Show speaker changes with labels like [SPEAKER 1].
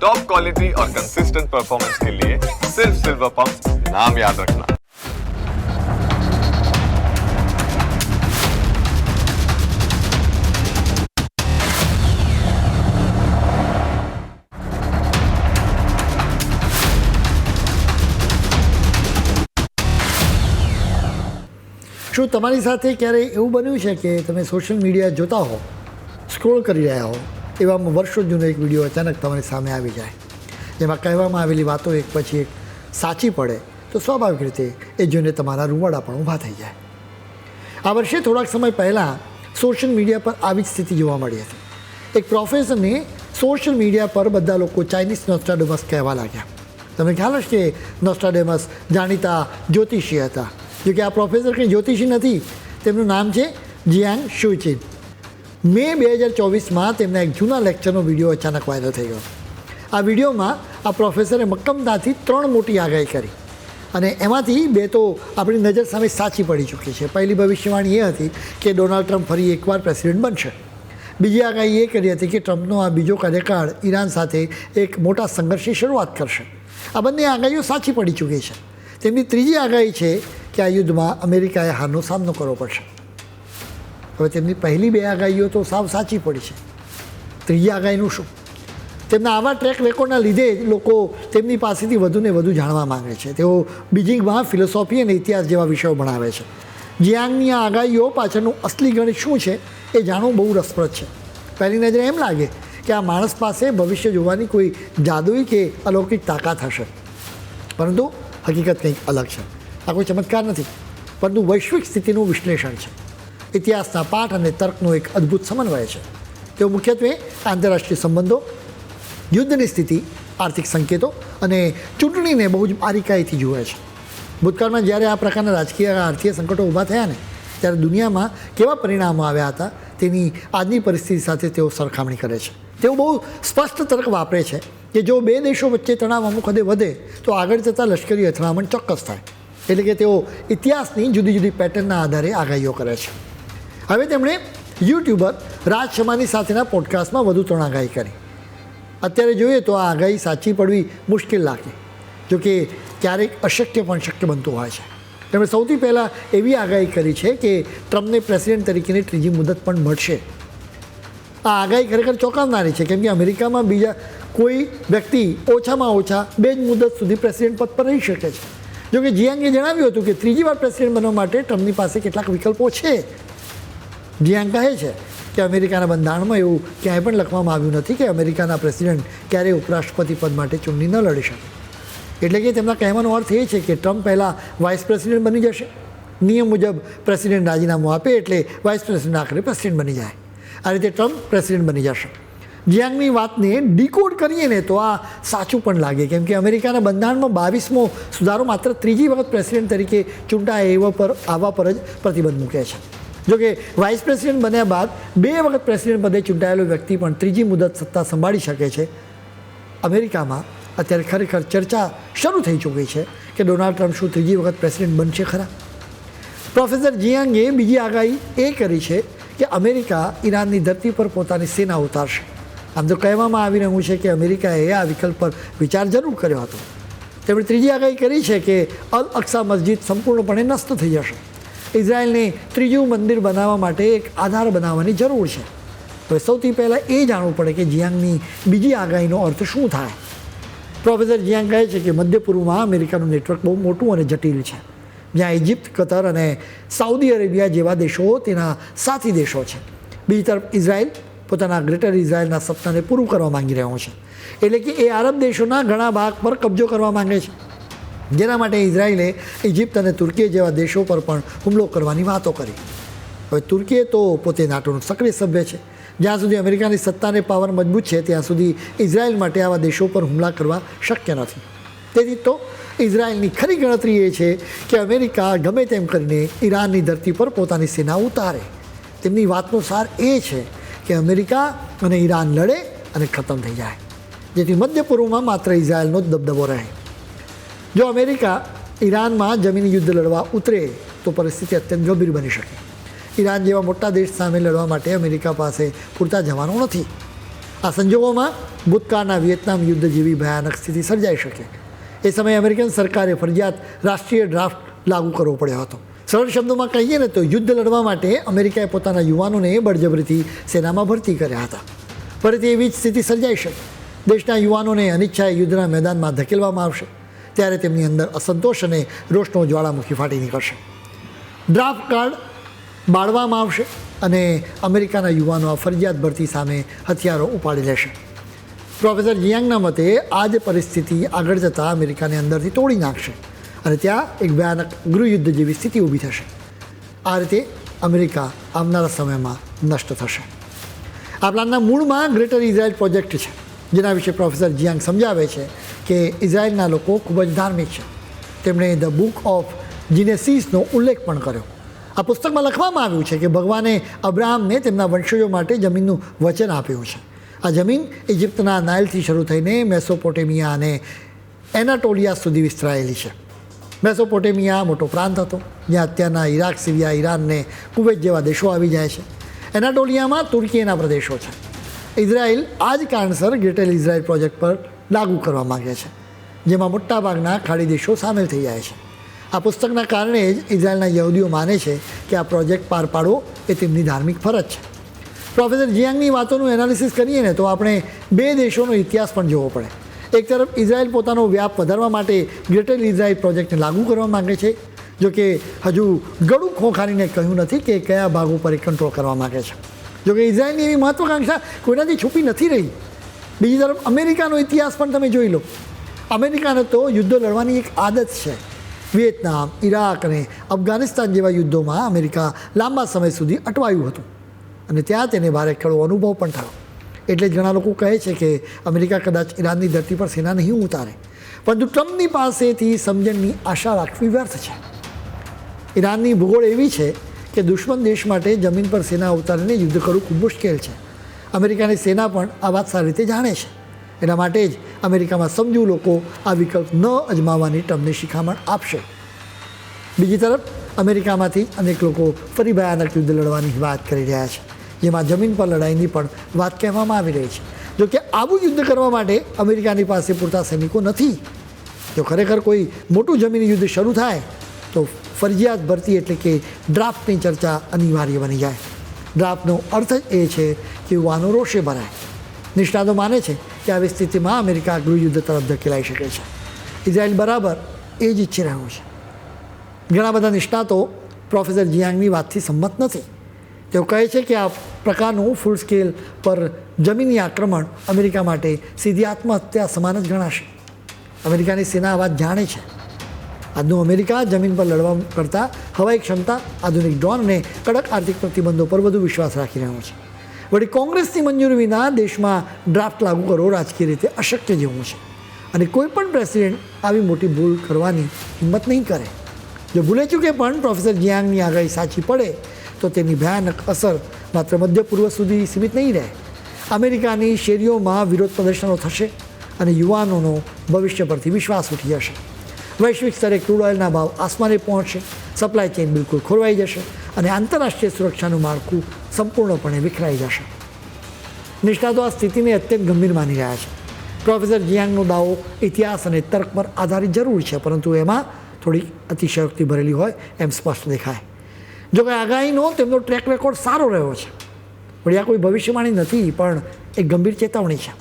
[SPEAKER 1] Top quality और consistent performance के लिए सिर्फ सिल्वर पंप नाम याद रखना।
[SPEAKER 2] શું તમારી સાથે ક્યારેય એવું બન્યું છે કે તમે સોશિયલ મીડિયા જોતા હો, સ્ક્રોલ કરી રહ્યા હો, એવામાં વર્ષો જૂનો એક વિડીયો અચાનક તમારી સામે આવી જાય, જેમાં કહેવામાં આવેલી વાતો એક પછી એક સાચી પડે તો સ્વાભાવિક રીતે એ જોઈને તમારા રૂવાડા પણ ઊભા થઈ જાય. આ વર્ષે થોડાક સમય પહેલાં સોશિયલ મીડિયા પર આવી જ સ્થિતિ જોવા મળી હતી. એક પ્રોફેસરને સોશિયલ મીડિયા પર બધા લોકો ચાઇનીઝ નોસ્ટ્રાડેમસ કહેવા લાગ્યા. તમને ખ્યાલ હશે કે નોસ્ટ્રાડેમસ જાણીતા જ્યોતિષી હતા. જોકે આ પ્રોફેસર કંઈ જ્યોતિષી નથી, તેમનું નામ છે જિયાંગ શુચિન. મે 2024માં તેમના એક જૂના લેક્ચરનો વિડીયો અચાનક વાયરલ થઈ ગયો. આ વિડીયોમાં આ પ્રોફેસરે મક્કમતાથી 3 મોટી આગાહી કરી અને એમાંથી 2 તો આપણી નજર સામે સાચી પડી ચૂકી છે. પહેલી ભવિષ્યવાણી એ હતી કે ડોનાલ્ડ ટ્રમ્પ ફરી એકવાર પ્રેસિડેન્ટ બનશે. બીજી આગાહી એ કરી હતી કે ટ્રમ્પનો આ બીજો કાર્યકાળ ઈરાન સાથે એક મોટા સંઘર્ષની શરૂઆત કરશે. આ બંને આગાહીઓ સાચી પડી ચૂકી છે. તેમની ત્રીજી આગાહી છે કે આ યુદ્ધમાં અમેરિકાએ હારનો સામનો કરવો પડશે. હવે તેમની પહેલી 2 આગાહીઓ તો સાવ સાચી પડી છે. ત્રીજી આગાહીનું શું? તેમના આવા ટ્રેક રેકોર્ડના લીધે જ લોકો તેમની પાસેથી વધુને વધુ જાણવા માંગે છે. તેઓ બીજિંગમાં ફિલોસોફી અને ઇતિહાસ જેવા વિષયો ભણાવે છે. જિયાંગની આ આગાહીઓ પાછળનું અસલી ગણિત શું છે એ જાણવું બહુ રસપ્રદ છે. પહેલી નજરે એમ લાગે કે આ માણસ પાસે ભવિષ્ય જોવાની કોઈ જાદુઈ કે અલૌકિક તાકાત હશે, પરંતુ હકીકત કંઈક અલગ છે. આ કોઈ ચમત્કાર નથી, પરંતુ વૈશ્વિક સ્થિતિનું વિશ્લેષણ છે. ઇતિહાસના પાઠ અને તર્કનો એક અદ્ભુત સમન્વય છે. તેઓ મુખ્યત્વે આંતરરાષ્ટ્રીય સંબંધો, યુદ્ધની સ્થિતિ, આર્થિક સંકેતો અને ચૂંટણીને બહુ જ બારીકાઈથી જુએ છે. ભૂતકાળમાં જ્યારે આ પ્રકારના રાજકીય આર્થિક સંકટો ઊભા થયા ને, ત્યારે દુનિયામાં કેવા પરિણામો આવ્યા હતા તેની આજની પરિસ્થિતિ સાથે તેઓ સરખામણી કરે છે. તેઓ બહુ સ્પષ્ટ તર્ક વાપરે છે કે જો 2 દેશો વચ્ચે તણાવ અમુક હદે વધે તો આગળ જતાં લશ્કરી અથડામણ ચોક્કસ થાય. એટલે કે તેઓ ઇતિહાસની જુદી જુદી પેટર્નના આધારે આગાહીઓ કરે છે. હવે તેમણે યુટ્યુબર રાજ શમાની સાથેના પોડકાસ્ટમાં વધુ 3 આગાહી કરી. અત્યારે જોઈએ તો આ આગાહી સાચી પડવી મુશ્કેલ લાગે, જોકે ક્યારેક અશક્ય પણ શક્ય બનતું હોય છે. તેમણે સૌથી પહેલાં એવી આગાહી કરી છે કે ટ્રમ્પને પ્રેસિડેન્ટ તરીકેની ત્રીજી મુદત પણ મળશે. આ આગાહી ખરેખર ચોંકાવનારી છે, કેમ કે અમેરિકામાં બીજા કોઈ વ્યક્તિ ઓછામાં ઓછા 2 જ મુદત સુધી પ્રેસિડેન્ટ પદ પર રહી શકે છે. જોકે જિયાંગે જણાવ્યું હતું કે ત્રીજી વાર પ્રેસિડેન્ટ બનવા માટે ટ્રમ્પની પાસે કેટલાક વિકલ્પો છે. જિયાંગ કહે છે કે અમેરિકાના બંધારણમાં એવું ક્યાંય પણ લખવામાં આવ્યું નથી કે અમેરિકાના પ્રેસિડેન્ટ ક્યારેય ઉપરાષ્ટ્રપતિ પદ માટે ચૂંટણી ન લડી શકે. એટલે કે તેમના કહેવાનો અર્થ એ છે કે ટ્રમ્પ પહેલાં વાઇસ પ્રેસિડેન્ટ બની જશે. નિયમ મુજબ પ્રેસિડેન્ટ રાજીનામું આપે એટલે વાઇસ પ્રેસિડેન્ટ આખરે પ્રેસિડેન્ટ બની જાય. આ રીતે ટ્રમ્પ પ્રેસિડેન્ટ બની જશે. જિયાંગની વાતને ડીકોડ કરીએ ને તો આ સાચું પણ લાગે, કેમ કે અમેરિકાના બંધારણમાં 22મો સુધારો માત્ર ત્રીજી વખત પ્રેસિડેન્ટ તરીકે ચૂંટાય આવવા પર જ પ્રતિબંધ મૂકે છે. જોકે વાઇસ પ્રેસિડેન્ટ બન્યા બાદ 2 વખત પ્રેસિડેન્ટ પદે ચૂંટાયેલો વ્યક્તિ પણ ત્રીજી મુદત સત્તા સંભાળી શકે છે. અમેરિકામાં અત્યારે ખરેખર ચર્ચા શરૂ થઈ ચૂકી છે કે ડોનાલ્ડ ટ્રમ્પ શું ત્રીજી વખત પ્રેસિડેન્ટ બનશે ખરા. પ્રોફેસર જિયાંગે બીજી આગાહી એ કરી છે કે અમેરિકા ઈરાનની ધરતી પર પોતાની સેના ઉતારશે. આમ તો કહેવામાં આવી રહ્યું છે કે અમેરિકાએ આ વિકલ્પ પર વિચાર જરૂર કર્યો હતો. તેમણે ત્રીજી આગાહી કરી છે કે અલ અક્સા મસ્જિદ સંપૂર્ણપણે નષ્ટ થઈ જશે. ઇઝરાયલને ત્રીજું મંદિર બનાવવા માટે એક આધાર બનાવવાની જરૂર છે. હવે સૌથી પહેલાં એ જાણવું પડે કે જિયાંગની બીજી આગાહીનો અર્થ શું થાય. પ્રોફેસર જિયાંગ કહે છે કે મધ્ય પૂર્વમાં અમેરિકાનું નેટવર્ક બહુ મોટું અને જટિલ છે, જ્યાં ઇજિપ્ત, કતર અને સાઉદી અરેબિયા જેવા દેશો તેના સાથી દેશો છે. બીજી તરફ ઇઝરાયલ પોતાના ગ્રેટર ઇઝરાયલના સપનાને પૂરું કરવા માંગી રહ્યો છે. એટલે કે એ આરબ દેશોના ઘણા ભાગ પર કબજો કરવા માંગે છે, જેના માટે ઇઝરાયલે ઇજિપ્ત અને તુર્કી જેવા દેશો પર પણ હુમલો કરવાની વાતો કરી. હવે તુર્કી તો પોતે નાટોનું સક્રિય સભ્ય છે. જ્યાં સુધી અમેરિકાની સત્તાને પાવર મજબૂત છે ત્યાં સુધી ઇઝરાયલ માટે આવા દેશો પર હુમલા કરવા શક્ય નથી. તેથી તો ઇઝરાયલની ખરી ગણતરી એ છે કે અમેરિકા ગમે તેમ કરીને ઈરાનની ધરતી પર પોતાની સેના ઉતારે. તેમની વાતનો સાર એ છે કે અમેરિકા અને ઈરાન લડે અને ખતમ થઈ જાય, જેથી મધ્ય પૂર્વમાં માત્ર ઇઝરાયલનો જ દબદબો રહે. જો અમેરિકા ઈરાનમાં જમીની યુદ્ધ લડવા ઉતરે તો પરિસ્થિતિ અત્યંત ગંભીર બની શકે. ઈરાન જેવા મોટા દેશ સામે લડવા માટે અમેરિકા પાસે પૂરતા જવાનો નથી. આ સંજોગોમાં ભૂતકાળના વિયેતનામ યુદ્ધ જેવી ભયાનક સ્થિતિ સર્જાઈ શકે. એ સમયે અમેરિકન સરકારે ફરજિયાત રાષ્ટ્રીય ડ્રાફ્ટ લાગુ કરવો પડ્યો હતો. સરળ શબ્દોમાં કહીએ ને તો યુદ્ધ લડવા માટે અમેરિકાએ પોતાના યુવાનોને બળજબરીથી સેનામાં ભરતી કર્યા હતા. ફરીથી એવી જ સ્થિતિ સર્જાઈ શકે. દેશના યુવાનોને અનિચ્છાએ યુદ્ધના મેદાનમાં ધકેલવામાં આવશે ત્યારે તેમની અંદર અસંતોષ અને રોષનો જ્વાળામુખી ફાટી નીકળશે. ડ્રાફ્ટ કાર્ડ બાળવામાં આવશે અને અમેરિકાના યુવાનો આ ફરજિયાત ભરતી સામે હથિયારો ઉપાડી લેશે. પ્રોફેસર જિયાંગના મતે આ જ પરિસ્થિતિ આગળ જતાં અમેરિકાને અંદરથી તોડી નાખશે અને ત્યાં એક ભયાનક ગૃહયુદ્ધ જેવી સ્થિતિ ઊભી થશે. આ રીતે અમેરિકા આવનારા સમયમાં નષ્ટ થશે. આ પ્લાનના મૂળમાં ગ્રેટર ઇઝરાયલ પ્રોજેક્ટ છે, જેના વિશે પ્રોફેસર જિયાંગ સમજાવે છે કે ઇઝરાયલના લોકો ખૂબ જ ધાર્મિક છે. તેમણે ધ બુક ઓફ જીનેસીસનો ઉલ્લેખ પણ કર્યો. આ પુસ્તકમાં લખવામાં આવ્યું છે કે ભગવાને અબ્રાહમને તેમના વંશજો માટે જમીનનું વચન આપ્યું છે. આ જમીન ઇજિપ્તના નાઇલથી શરૂ થઈને મેસોપોટેમિયા અને એનાટોલિયા સુધી વિસ્તરાયેલી છે. મેસોપોટેમિયા મોટો પ્રાંત હતો, જ્યાં અત્યારના ઇરાક, સિરિયા, ઈરાન અને કુવૈત જેવા દેશો આવી જાય છે. એનાટોલિયામાં તુર્કીના પ્રદેશો છે. ઇઝરાયલ આ જ કારણસર ગ્રેટર ઇઝરાયલ પ્રોજેક્ટ પર લાગુ કરવા માગે છે, જેમાં મોટાભાગના ખાડી દેશો સામેલ થઈ જાય છે. આ પુસ્તકના કારણે જ ઇઝરાયલના યહૂદીઓ માને છે કે આ પ્રોજેક્ટ પાર પાડવો એ તેમની ધાર્મિક ફરજ છે. પ્રોફેસર જિયાંગની વાતોનું એનાલિસિસ કરીએ ને તો આપણે બે દેશોનો ઇતિહાસ પણ જોવો પડે. એક તરફ ઇઝરાયલ પોતાનો વ્યાપ વધારવા માટે ગ્રેટર ઇઝરાયલ પ્રોજેક્ટને લાગુ કરવા માગે છે, જોકે હજુ ગળું ખોખારીને કહ્યું નથી કે કયા ભાગ ઉપર એ કંટ્રોલ કરવા માગે છે. જોકે ઇઝરાયલની એવી મહત્વાકાંક્ષા કોઈનાથી છુપી નથી રહી. બીજી તરફ અમેરિકાનો ઇતિહાસ પણ તમે જોઈ લો. અમેરિકાને તો યુદ્ધો લડવાની એક આદત છે. વિયેતનામ, ઈરાક અને અફઘાનિસ્તાન જેવા યુદ્ધોમાં અમેરિકા લાંબા સમય સુધી અટવાયું હતું અને ત્યાં તેને ભારે કડવો અનુભવ પણ થયો. એટલે જ ઘણા લોકો કહે છે કે અમેરિકા કદાચ ઈરાનની ધરતી પર સેના નહીં ઉતારે, પરંતુ ટ્રમ્પની પાસેથી સમજણની આશા રાખવી વ્યર્થ છે. ઈરાનની ભૂગોળ એવી છે કે દુશ્મન દેશ માટે જમીન પર સેના ઉતારીને યુદ્ધ કરવું ખૂબ મુશ્કેલ છે. અમેરિકાની સેના પણ આ વાત સારી રીતે જાણે છે. એના માટે જ અમેરિકામાં સમજુ લોકો આ વિકલ્પ ન અજમાવવાની ટ્રમ્પને શિખામણ આપશે. બીજી તરફ અમેરિકામાંથી અનેક લોકો ફરી ભયાનક યુદ્ધ લડવાની વાત કરી રહ્યા છે, જેમાં જમીન પર લડાઈની પણ વાત કહેવામાં આવી રહી છે. જોકે આવું યુદ્ધ કરવા માટે અમેરિકાની પાસે પૂરતા સૈનિકો નથી. જો ખરેખર કોઈ મોટું જમીની યુદ્ધ શરૂ થાય તો ફરજિયાત ભરતી એટલે કે ડ્રાફ્ટની ચર્ચા અનિવાર્ય બની જાય. ડ્રાફ્ટનો અર્થ જ એ છે કે યુવાનો રોષે ભરાય. નિષ્ણાતો માને છે કે આવી સ્થિતિમાં અમેરિકા ગૃહયુદ્ધ તરફ ધકેલાઈ શકે છે. ઇઝરાયલ બરાબર એ જ ઈચ્છી રહ્યું છે. ઘણા બધા નિષ્ણાતો પ્રોફેસર જિયાંગની વાતથી સંમત નથી. તેઓ કહે છે કે આ પ્રકારનું ફૂલ સ્કેલ પર જમીની આક્રમણ અમેરિકા માટે સીધી આત્મહત્યા સમાન જ ગણાશે. અમેરિકાની સેના આ વાત જાણે છે. આજનું અમેરિકા જમીન પર લડવા કરતાં હવાઈ ક્ષમતા, આધુનિક ડ્રોન અને કડક આર્થિક પ્રતિબંધો પર વધુ વિશ્વાસ રાખી રહ્યો છે. વળી કોંગ્રેસની મંજૂરી વિના દેશમાં ડ્રાફ્ટ લાગુ કરવો રાજકીય રીતે અશક્ય જેવું છે અને કોઈ પણ પ્રેસિડેન્ટ આવી મોટી ભૂલ કરવાની હિંમત નહીં કરે. જો ભૂલે ચૂકે પણ પ્રોફેસર જિયાંગની આગાહી સાચી પડે તો તેની ભયાનક અસર માત્ર મધ્ય પૂર્વ સુધી સીમિત નહીં રહે. અમેરિકાની શેરીઓમાં વિરોધ પ્રદર્શનો થશે અને યુવાનોનો ભવિષ્ય પરથી વિશ્વાસ ઉઠી જશે. વૈશ્વિક સ્તરે ક્રૂડ ઓઇલના ભાવ આસમાને પહોંચશે, સપ્લાય ચેઇન બિલકુલ ખોરવાઈ જશે અને આંતરરાષ્ટ્રીય સુરક્ષાનું માળખું સંપૂર્ણપણે વિખરાઈ જશે. નિષ્ણાતો આ સ્થિતિને અત્યંત ગંભીર માની રહ્યા છે. પ્રોફેસર જિયાંગનો દાવો ઇતિહાસ અને તર્ક પર આધારિત જરૂર છે, પરંતુ એમાં થોડી અતિશયોક્તિ ભરેલી હોય એમ સ્પષ્ટ દેખાય. જો કે આગાહીનો તેમનો ટ્રેક રેકોર્ડ સારો રહ્યો છે. વળી આ કોઈ ભવિષ્યવાણી નથી, પણ એક ગંભીર ચેતવણી છે.